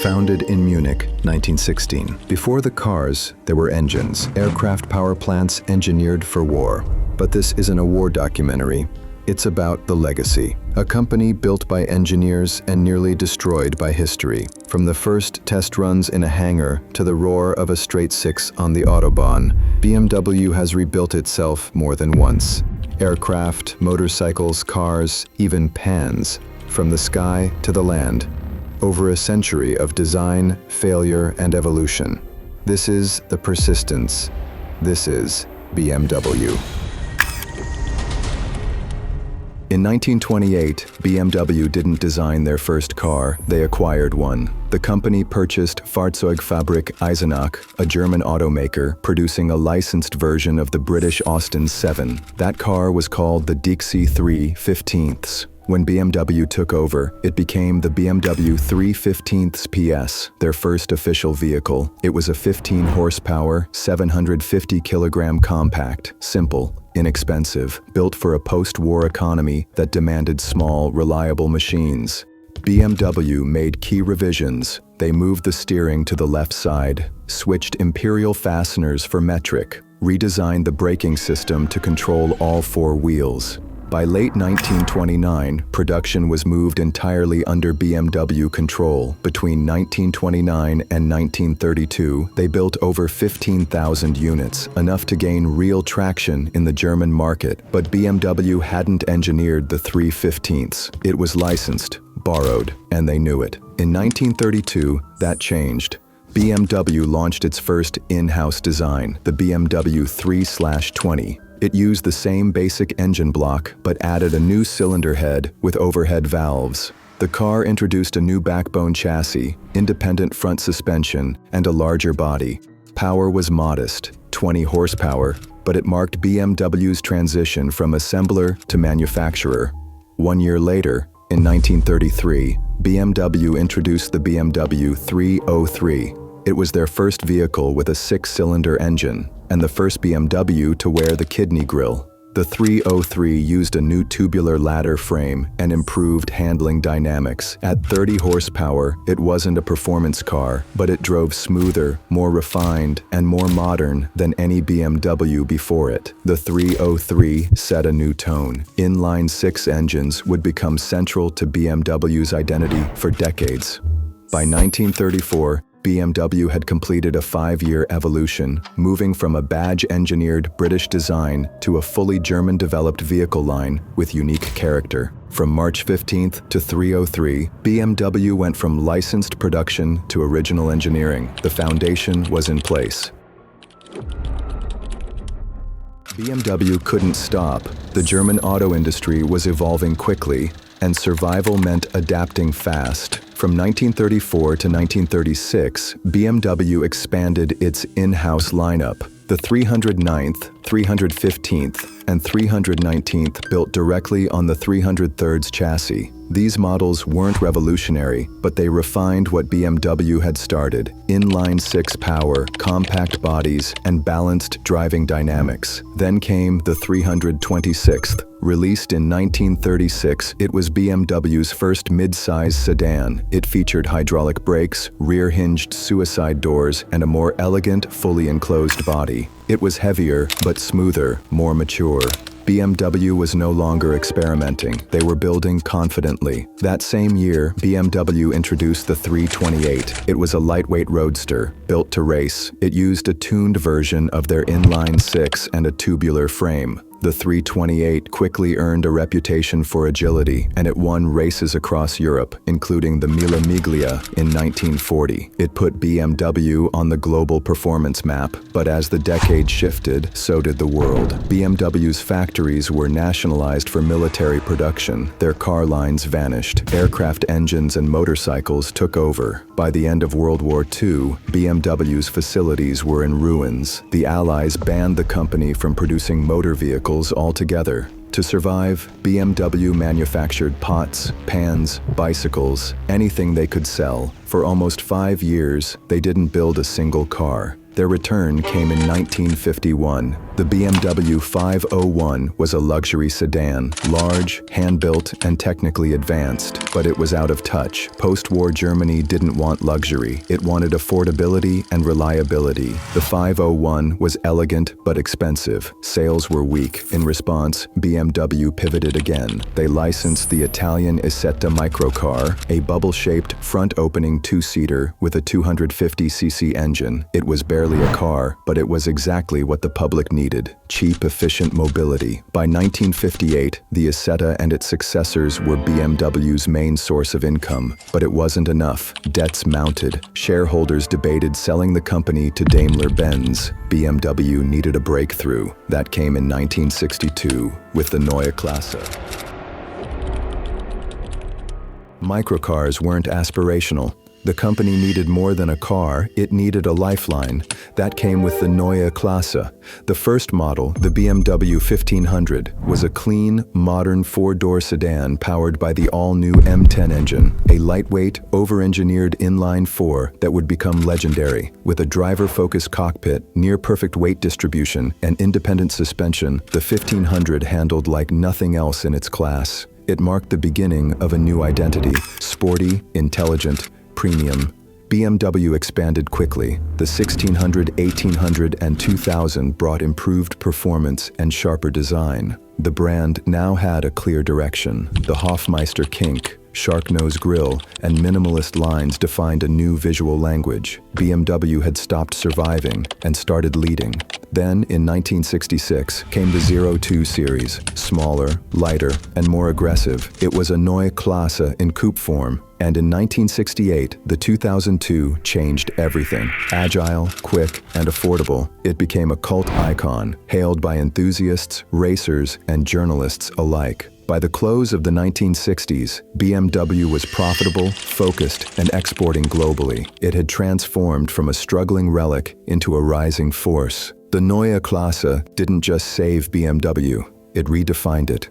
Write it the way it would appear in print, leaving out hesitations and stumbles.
Founded in Munich, 1916. Before the cars, there were engines, aircraft power plants engineered for war. But this isn't a war documentary. It's about the legacy. A company built by engineers and nearly destroyed by history. From the first test runs in a hangar to the roar of a straight six on the Autobahn, BMW has rebuilt itself more than once. Aircraft, motorcycles, cars, even pans. From the sky to the land. Over a century of design, failure, and evolution. This is the persistence. This is BMW. In 1928, BMW didn't design their first car, they acquired one. The company purchased Fahrzeugfabrik Eisenach, a German automaker, producing a licensed version of the British Austin 7. That car was called the Dixie 3/15ths. When BMW took over, it became the BMW 3/15ths PS, their first official vehicle. It was a 15-horsepower, 750-kilogram compact, simple, inexpensive, built for a post-war economy that demanded small, reliable machines. BMW made key revisions. They moved the steering to the left side, switched imperial fasteners for metric, redesigned the braking system to control all four wheels. By late 1929, production was moved entirely under BMW control. Between 1929 and 1932, they built over 15,000 units, enough to gain real traction in the German market. But BMW hadn't engineered the 3/15ths. It was licensed, borrowed, and they knew it. In 1932, that changed. BMW launched its first in-house design, the BMW 3/20. It used the same basic engine block, but added a new cylinder head with overhead valves. The car introduced a new backbone chassis, independent front suspension, and a larger body. Power was modest, 20 horsepower, but it marked BMW's transition from assembler to manufacturer. 1 year later, in 1933, BMW introduced the BMW 303. It was their first vehicle with a 6-cylinder engine, and the first BMW to wear the kidney grille. The 303 used a new tubular ladder frame and improved handling dynamics. At 30 horsepower, it wasn't a performance car, but it drove smoother, more refined, and more modern than any BMW before it. The 303 set a new tone. Inline-6 engines would become central to BMW's identity for decades. By 1934, BMW had completed a 5-year evolution, moving from a badge-engineered British design to a fully German-developed vehicle line with unique character. From March 15th to 303, BMW went from licensed production to original engineering. The foundation was in place. BMW couldn't stop. The German auto industry was evolving quickly, and survival meant adapting fast. From 1934 to 1936, BMW expanded its in-house lineup. The 309th, 315th, and 319th built directly on the 303's chassis. These models weren't revolutionary, but they refined what BMW had started: inline-6 power, compact bodies, and balanced driving dynamics. Then came the 326th. Released in 1936, it was BMW's first mid-size sedan. It featured hydraulic brakes, rear-hinged suicide doors, and a more elegant, fully enclosed body. It was heavier, but smoother, more mature. BMW was no longer experimenting. They were building confidently. That same year, BMW introduced the 328. It was a lightweight roadster, built to race. It used a tuned version of their inline-6 and a tubular frame. The 328 quickly earned a reputation for agility, and it won races across Europe, including the Mille Miglia in 1940. It put BMW on the global performance map, but as the decade shifted, so did the world. BMW's factories were nationalized for military production. Their car lines vanished. Aircraft engines and motorcycles took over. By the end of World War II, BMW's facilities were in ruins. The Allies banned the company from producing motor vehicles altogether. To survive, BMW manufactured pots, pans, bicycles, anything they could sell. For almost 5 years, they didn't build a single car. Their return came in 1951. The BMW 501 was a luxury sedan, large, hand-built, and technically advanced, but it was out of touch. Post-war Germany didn't want luxury. It wanted affordability and reliability. The 501 was elegant but expensive. Sales were weak. In response, BMW pivoted again. They licensed the Italian Isetta microcar, a bubble-shaped, front-opening two-seater with a 250cc engine. It was barely a car, but it was exactly what the public needed. Cheap, efficient mobility. By 1958, the Isetta and its successors were BMW's main source of income, but it wasn't enough. Debts mounted. Shareholders debated selling the company to Daimler-Benz. BMW needed a breakthrough. That came in 1962 with the Neue Klasse. Microcars weren't aspirational. The company needed more than a car, it needed a lifeline. That came with the Neue Klasse. The first model, the BMW 1500, was a clean, modern four-door sedan powered by the all-new M10 engine, a lightweight, over-engineered inline-four that would become legendary. With a driver-focused cockpit, near-perfect weight distribution, and independent suspension, the 1500 handled like nothing else in its class. It marked the beginning of a new identity: sporty, intelligent, premium. BMW expanded quickly. The 1600, 1800, and 2000 brought improved performance and sharper design. The brand now had a clear direction. The Hofmeister kink, shark-nose grille, and minimalist lines defined a new visual language. BMW had stopped surviving and started leading. Then, in 1966, came the 02 series, smaller, lighter, and more aggressive. It was a Neue Klasse in coupe form. And in 1968, the 2002 changed everything. Agile, quick, and affordable, it became a cult icon, hailed by enthusiasts, racers, and journalists alike. By the close of the 1960s, BMW was profitable, focused, and exporting globally. It had transformed from a struggling relic into a rising force. The Neue Klasse didn't just save BMW, it redefined it.